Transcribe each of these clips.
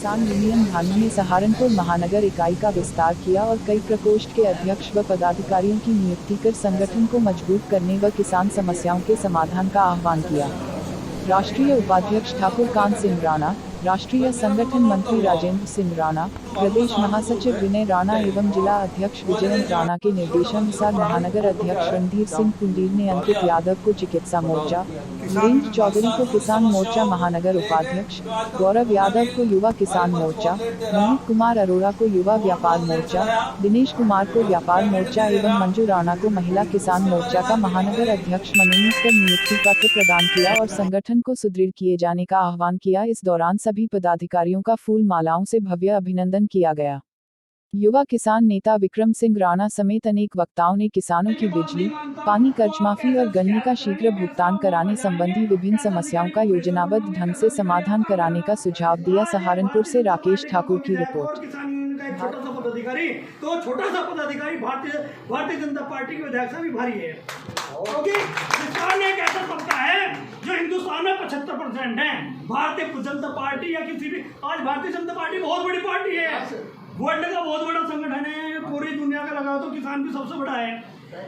किसान यूनियन धानू ने सहारनपुर महानगर इकाई का विस्तार किया और कई प्रकोष्ठ के अध्यक्ष व पदाधिकारियों की नियुक्ति कर संगठन को मजबूत करने व किसान समस्याओं के समाधान का आह्वान किया। राष्ट्रीय उपाध्यक्ष ठाकुर कांत सिंह राणा, राष्ट्रीय संगठन मंत्री राजेंद्र सिंह राणा, प्रदेश महासचिव विनय राणा एवं जिला अध्यक्ष विजयंत राणा के निर्देशानुसार महानगर अध्यक्ष रणधीर सिंह कुंडीर ने अंकित यादव को चिकित्सा मोर्चा, वीरेंद्र चौधरी को किसान मोर्चा महानगर उपाध्यक्ष, गौरव यादव को युवा किसान मोर्चा, मोहित कुमार अरोड़ा को युवा व्यापार मोर्चा, दिनेश कुमार को व्यापार मोर्चा एवं मंजू राणा को महिला किसान मोर्चा का महानगर अध्यक्ष मनोनीत कर नियुक्ति पत्र प्रदान किया और संगठन को सुदृढ़ किए जाने का आह्वान किया। इस दौरान सभी पदाधिकारियों का फूल मालाओं से भव्य अभिनंदन किया गया। युवा किसान नेता विक्रम सिंह राणा समेत अनेक वक्ताओं ने किसानों की बिजली, पानी कर्जमाफी और गन्ने का शीघ्र भुगतान कराने संबंधी विभिन्न समस्याओं का योजनाबद्ध ढंग से समाधान कराने का सुझाव दिया। सहारनपुर से राकेश ठाकुर की रिपोर्ट। छोटा सा पदाधिकारी भारतीय जनता पार्टी के विधायक से भी भारी है, क्योंकि किसान एक ऐसा तबका है जो हिंदुस्तान में 75% है। भारतीय जनता पार्टी या किसी भी, आज भारतीय जनता पार्टी बहुत बड़ी पार्टी है, वर्ल्ड का बहुत बड़ा संगठन है, पूरी दुनिया का लगाओ तो किसान भी सबसे बड़ा है।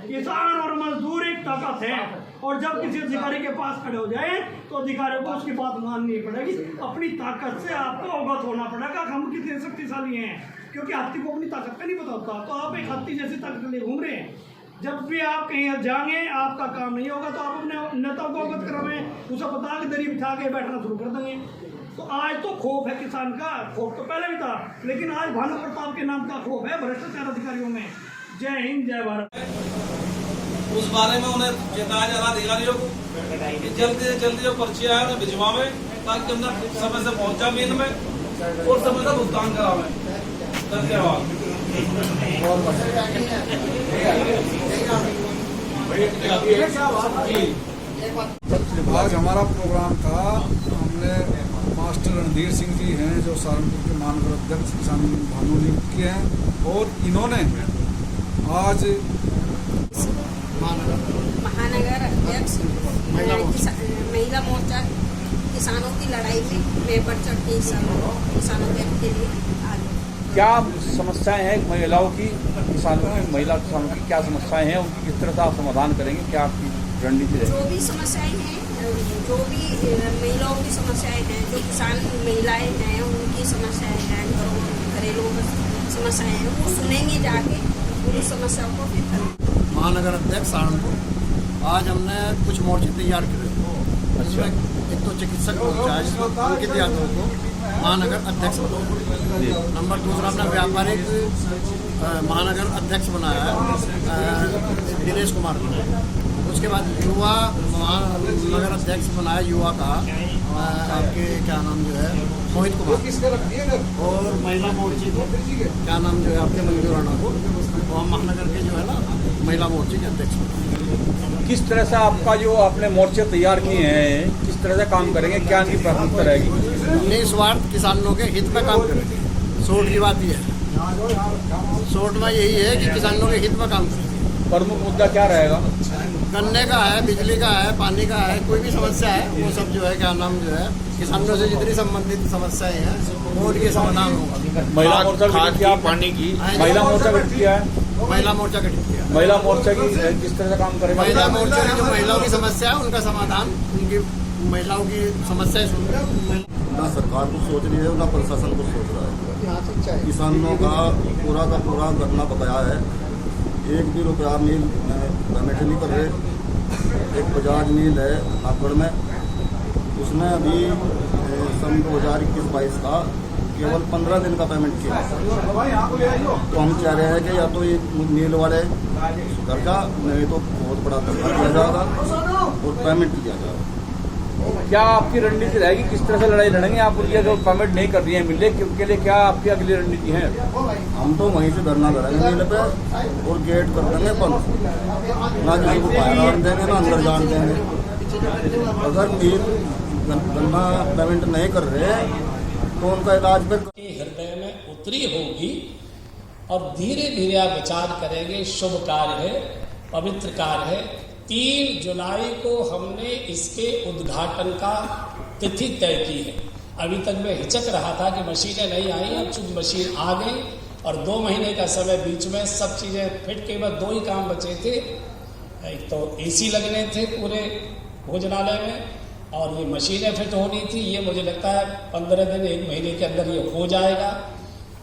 किसान और मजदूर एक ताकत है, और जब किसी अधिकारी के पास खड़े हो जाए तो अधिकारियों को उसकी बात माननी पड़ेगी। अपनी ताकत से आपको अवगत होना पड़ेगा कि हम कितने शक्तिशाली हैं, क्योंकि हाथी को अपनी ताकत का नहीं पता होता। तो आप एक हाथी जैसी ताकत लिए घूम रहे हैं। जब भी आप कहीं जाएंगे, आपका काम नहीं होगा तो आप अपने नेताओं को अवगत करावें, उसे पता कि दरी बिठा के बैठना शुरू कर देंगे। तो आज तो खौफ है किसान का, खौफ तो पहले भी था, लेकिन आज भानु प्रताप के नाम का खौफ है भ्रष्टाचार अधिकारियों में। जय हिंद, जय भारत। उस बारे में उन्हें चेताया जा रहा अधिकारियों को जल्दी से जल्दी जो पर्चियां है उन्हें भिजवा में, ताकि अंदर समय से पहुंचा भी इनमें और समय का भुगतान करावे। धन्यवाद। आज हमारा प्रोग्राम था, हमने मास्टर रणधीर सिंह जी हैं जो सहारनपुर के महानगर अध्यक्ष किसान भानु नियुक्त किए हैं, और इन्होंने आज महानगर अध्यक्ष महिला मोर्चा किसानों की लड़ाई में मैं बढ़ चढ़ के किसानों के लिए क्या समस्याएं हैं महिलाओं की, किसानों की, महिला किसानों की क्या समस्याएं हैं, उनकी किस तरह से आप समाधान करेंगे, क्या आपकी रणनीति है? जो भी समस्याएं हैं, जो भी महिलाओं की समस्याएं हैं, जो किसान महिलाएं हैं उनकी समस्याएं हैं, घरेलू समस्याएं हैं, वो सुनेंगे जाके, उन समस्याओं को फिर करेंगे। महानगर अध्यक्ष सहारनपुर, आज हमने कुछ मोर्चे तैयार किए। अच्छा। एक तो चिकित्सक मोर्चा है जिसमें अंकित यादव को महानगर अध्यक्ष बनाया। नंबर दूसरा अपना व्यापारिक महानगर अध्यक्ष बनाया है दिनेश कुमार को। उसके बाद युवा महानगर अध्यक्ष बनाया युवा का आपके क्या नाम जो है मोहित कुमार, और महिला मोर्चे को क्या नाम जो है आपके मंजू राणा को, और महानगर के जो है ना महिला मोर्चे के अध्यक्ष। किस तरह से आपका जो आपने मोर्चे तैयार किए हैं, किस तरह से काम करेंगे, क्या इनकी प्राथमिकता रहेगी? निस्वार्थ किसानों के हित में काम करेंगे। शोर्ट की बात यह है, शोर्ट में यही है कि किसानों के हित में काम करेंगे। प्रमुख मुद्दा क्या रहेगा? गन्ने का है, बिजली का है, पानी का है, कोई भी समस्या है वो सब जो है क्या नाम जो है किसानों से जितनी संबंधित समस्याएं हैं वो उनके समाधान होगा। महिला मोर्चा पानी की महिला मोर्चा गठित किया है, महिला मोर्चा गठित किया। महिला मोर्चा की किस तरह से काम करेगा? महिला मोर्चा की जो महिलाओं की समस्या है उनका समाधान, उनकी महिलाओं की समस्याएं सुन। ना सरकार को सोच रही है, ना प्रशासन को सोच रहा है। किसानों का पूरा गन्ना बकाया है, एक भी रुपया मिल पेमेंट नहीं कर रहे। एक बजाज मिल है नागपुर में, उसने अभी सन 2021-22 का केवल 15 दिन का पेमेंट किया। तो हम चाह रहे हैं कि या तो ये मिल वाले सुधर जा, नहीं तो बहुत बड़ा धक्का दिया जाएगा और पेमेंट दिया जाएगा। क्या आपकी रणनीति रहेगी, किस तरह से लड़ाई लड़ेंगे आप? उनकी अगर पेमेंट नहीं कर रही है मिले, उनके लिए क्या आपकी अगली रणनीति है? हम तो वहीं से धरना करेंगे मिल पे और गेट कर देंगे बंद, ना किसी को बाहर आने देंगे ना अंदर जाने देंगे। अगर मिल गन्ना पेमेंट नहीं कर रहे तो उनका इलाज पे हृदय में उतरी होगी और धीरे धीरे आप विचार करेंगे। शुभ कार्य है, पवित्र कार्य है। 3 जुलाई को हमने इसके उद्घाटन का तिथि तय की है। अभी तक मैं हिचक रहा था कि मशीनें नहीं आई, अब चूंकि मशीन आ गई और 2 महीने का समय बीच में सब चीज़ें फिट, केवल 2 ही काम बचे थे। एक तो एसी लगने थे पूरे भोजनालय में और ये मशीनें फिट होनी थी। ये मुझे लगता है 15 दिन 1 महीने के अंदर ये हो जाएगा।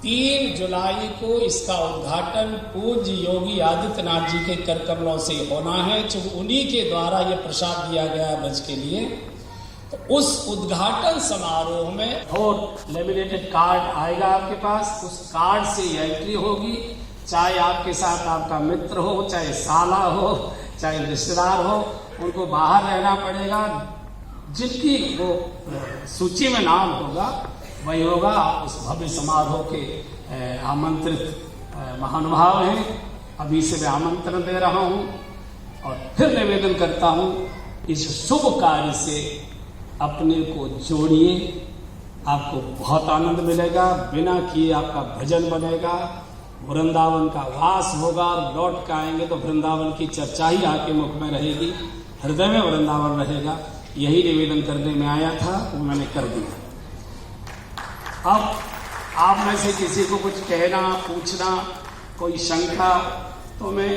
3 जुलाई को इसका उद्घाटन पूज्य योगी आदित्यनाथ जी के कर कमलों से होना है, चूँकि उन्हीं के द्वारा ये प्रसाद दिया गया है ब्रज के लिए। तो उस उद्घाटन समारोह में और लेमिनेटेड कार्ड आएगा आपके पास, उस कार्ड से एंट्री होगी। चाहे आपके साथ आपका मित्र हो, चाहे साला हो, चाहे रिश्तेदार हो, उनको बाहर रहना पड़ेगा। जिनकी वो सूची में नाम होगा वही होगा। उस भव्य समारोह के आमंत्रित महानुभाव हैं। अभी से मैं आमंत्रण दे रहा हूँ और फिर निवेदन करता हूँ, इस शुभ कार्य से अपने को जोड़िए, आपको बहुत आनंद मिलेगा। बिना किए आपका भजन बनेगा, वृंदावन का वास होगा और लौट के आएंगे तो वृंदावन की चर्चा ही आपके मुख में रहेगी, हृदय में वृंदावन रहेगा। यही निवेदन करने में आया था, वो मैंने कर दिया। अब आप में से किसी को कुछ कहना, पूछना, कोई शंका, तो मैं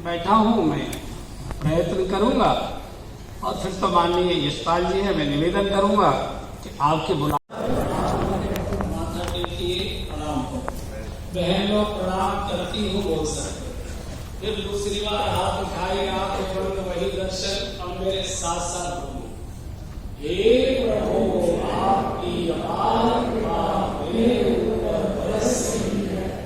बैठा हूँ, मैं प्रयत्न करूँगा। और फिर तो माननीय यशपाल जी है, मैं निवेदन करूंगा कि आपके माथा टेकिए, प्रणाम करो। बहन लोग प्रणाम करती हूँ बोल सकते। फिर दूसरी बार हाथ उठाए, आप वही दर्शन और मेरे साथ साथ बोलिए, हे प्रभु आपकी अपार कृपा मेरे ऊपर बरसी,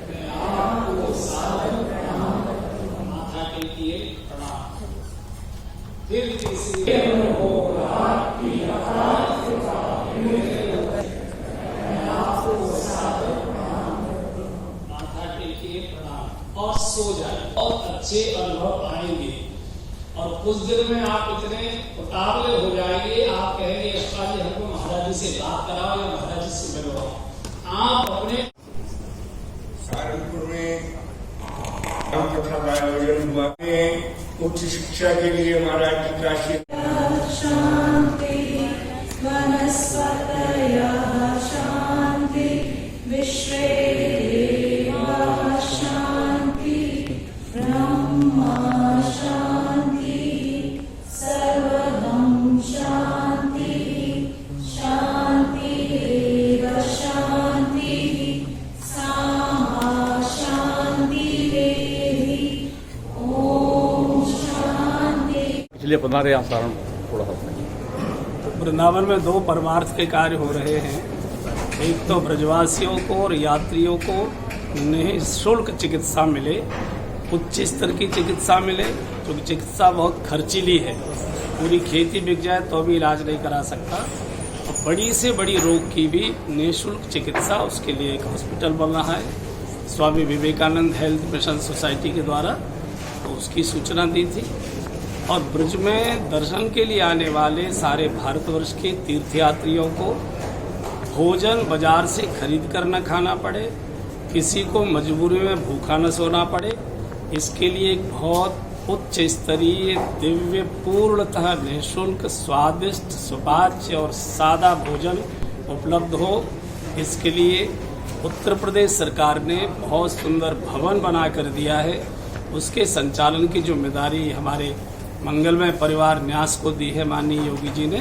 मैं आपको सादर प्रणाम करती हूँ। माथा टेकिए, प्रणाम। फिर किसी आपकी अपार कृपा मेरे ऊपर, मैं आपको सादर प्रणाम करती हूँ। माथा टेकिए, प्रणाम और सो जाए। बहुत अच्छे अनुभव आएंगे और कुछ दिन में आप इतने उतावले हो जाएंगे, आप कहेंगे यशपाल जी हमको महाराज जी से बात कराओ या महाराज जी से मिलवाओ। आप अपने सहारनपुर में कथा का आयोजन हुआ है। उच्च शिक्षा के लिए महाराज जी का शांति वनस्पतयः शांति विश्वे देवाः शांति ब्रह्मा शांति सर्वं शांति शांतिरेव शांति सामा शांतिरेधि। ओम शांति। इसलिए बना रहे आसारण थोड़ा सा। वृंदावन में 2 परमार्थ के कार्य हो रहे हैं। एक तो ब्रजवासियों को और यात्रियों को निःशुल्क चिकित्सा मिले, उच्च स्तर की चिकित्सा मिले, क्योंकि चिकित्सा बहुत खर्चीली है। पूरी खेती बिक जाए तो भी इलाज नहीं करा सकता। और बड़ी से बड़ी रोग की भी निःशुल्क चिकित्सा, उसके लिए एक हॉस्पिटल बन रहा है Swami Vivekananda health mission society के द्वारा, तो उसकी सूचना दी थी। और ब्रज में दर्शन के लिए आने वाले सारे भारतवर्ष के तीर्थयात्रियों को भोजन बाजार से खरीद कर न खाना पड़े, किसी को मजबूरी में भूखा न सोना पड़े, इसके लिए एक बहुत उच्च स्तरीय दिव्य पूर्णतः निःशुल्क स्वादिष्ट सुपाच्य और सादा भोजन उपलब्ध हो। इसके लिए उत्तर प्रदेश सरकार ने बहुत सुंदर भवन बना कर दिया है। उसके संचालन की जिम्मेदारी हमारे मंगलमय परिवार न्यास को दी है माननीय योगी जी ने।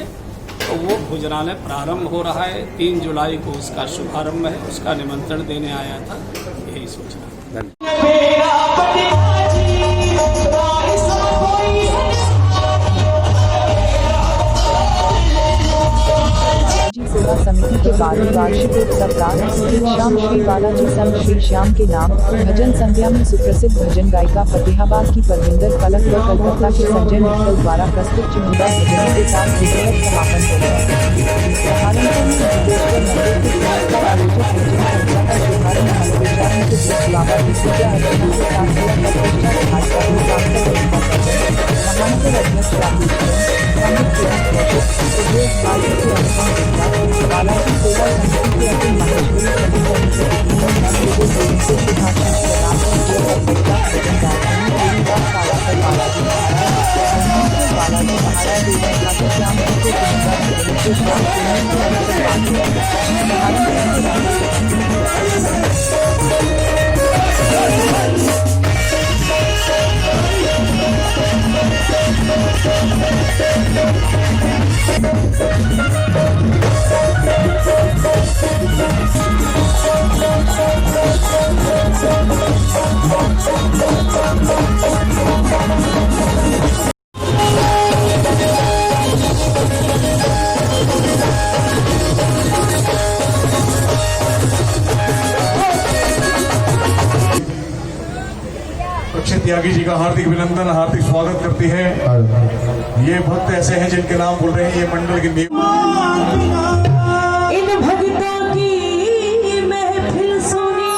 तो वो भोजनालय प्रारंभ हो रहा है, 3 जुलाई को उसका शुभारंभ है। उसका निमंत्रण देने आया था, यही सूचना। सेवा समिति के 12वें वार्षिक सप्ताह श्याम श्री बालाजी संघ श्री श्याम के नाम भजन संध्या में सुप्रसिद्ध भजन गायिका फतेहाबाद की परविंदर पलक व कलकत्ता के संजय मित्तल द्वारा प्रस्तुत चुनिंदा भजनों के साथ विधिवत समापन हो गया। सहारनपुर में सिद्धेश्वर मंदिर के पास का आयोजित भजन संध्या का शुभारंभ मंगलोचारण के बीच बाबा की पूजा अर्चना के साथ प्रतिष्ठा घाट का महानगर अध्यक्ष राहुल बालाजी सेवा समिति के अखिल माहेश्वरी समिति से सुभाषण प्रदान कर बालाजी महाराज एवं ठाकुर श्याम जी को पुरस्कार देने के साथ पेमेंट के अवसर अक्षय त्यागी जी का हार्दिक अभिनंदन, हार्दिक स्वागत करती है। ये भक्त ऐसे हैं जिनके नाम बोल रहे हैं ये मंडल की नींव। इन भक्तों की महफिल सुनी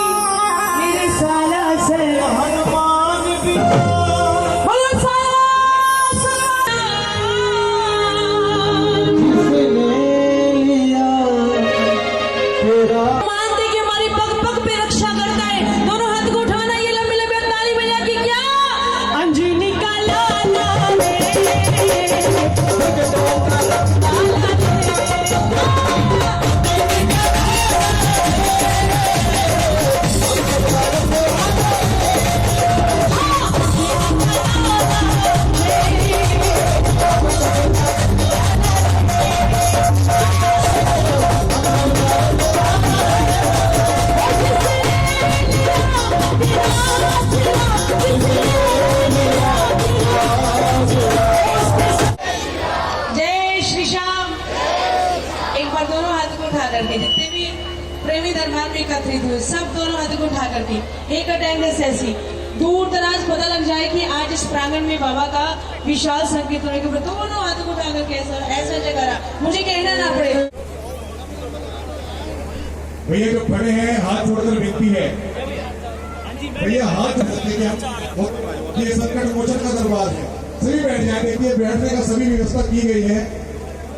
मेरे साला से हनुमान भी मानते कि हमारी पग पग पे रक्षा करता है। दोनों हाथ को उठाना, ये लंबे लंबे ताली बजा के क्या अंजनी का लाला जितने भी प्रेमी दरबार में एकत्रित हुए सब दोनों हाथों को उठा करके एक अटेंडेंस ऐसी दूर दराज पता लग जाए कि आज इस प्रांगण में बाबा का विशाल संकेत होने के ऊपर दोनों हाथों को उठा करके ऐसा जगह मुझे कहना ना पड़े। भैया जो खड़े हैं हाथ जोड़कर विनती है, भैया हाथ ये संकट मोचन का दरबार है, सभी बैठ जाए। देखिए बैठने का सभी व्यवस्था की गई है,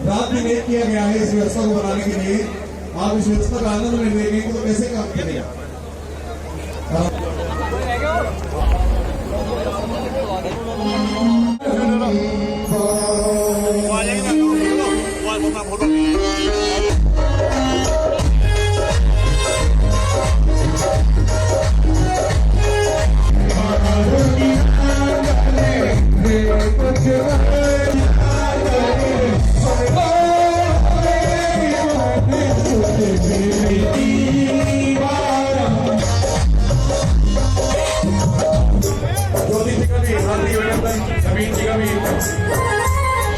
रात में नहीं किया गया है इस व्यवस्था को बनाने के लिए। आप इस व्यवस्था का आनंद नहीं लेंगे तो कैसे काम करेगा।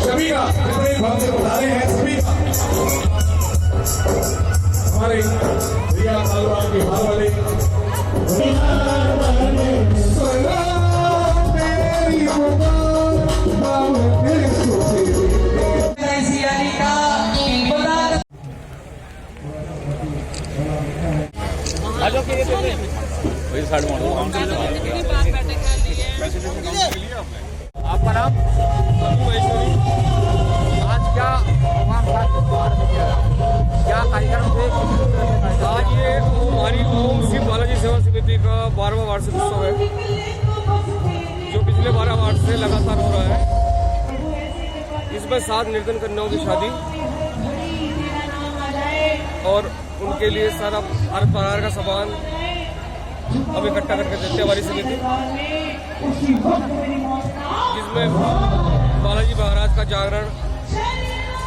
सभी का भक्त से बता रहे हैं, सभी का हमारे भैया सालवान बिहार वाले आपका नाम? आज क्या प्रोग्राम था, क्या कार्यक्रम थे? आज ये हमारी ओम शिव बालाजी सेवा समिति का 12वां वार्षिक उत्सव है जो पिछले 12 मार्च से लगातार हो रहा है। इसमें 7 निर्धन कन्याओं की शादी और उनके लिए सारा हर प्रकार का सामान अब इकट्ठा करके देते हैं हमारी समिति, जिसमें बालाजी महाराज का जागरण,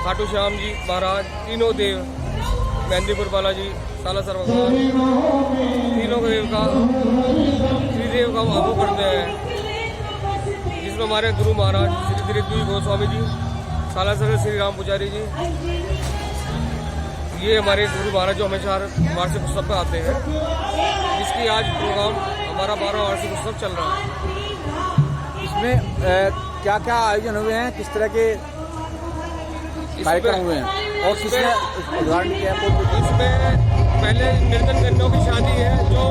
खाटू श्याम जी महाराज, तीनों देव, मेहंदीपुर बालाजी, सालासर भगवान, तीनों देव का त्रिदेव का हम आगू करते हैं, जिसमें हमारे गुरु महाराज श्री दिलीप गोस्वामी जी, सालासर श्री राम पुजारी जी, ये हमारे गुरु महाराज जो हमेशा वार्षिक उत्सव पर आते हैं। इसकी आज प्रोग्राम हमारा 12वां वार्षिक उत्सव चल रहा है। इसमें क्या क्या आयोजन हुए हैं, किस तरह के कार्यक्रम हुए हैं और किसने उदाहरण किया? इसमें पहले निर्धन कन्याओं की शादी है जो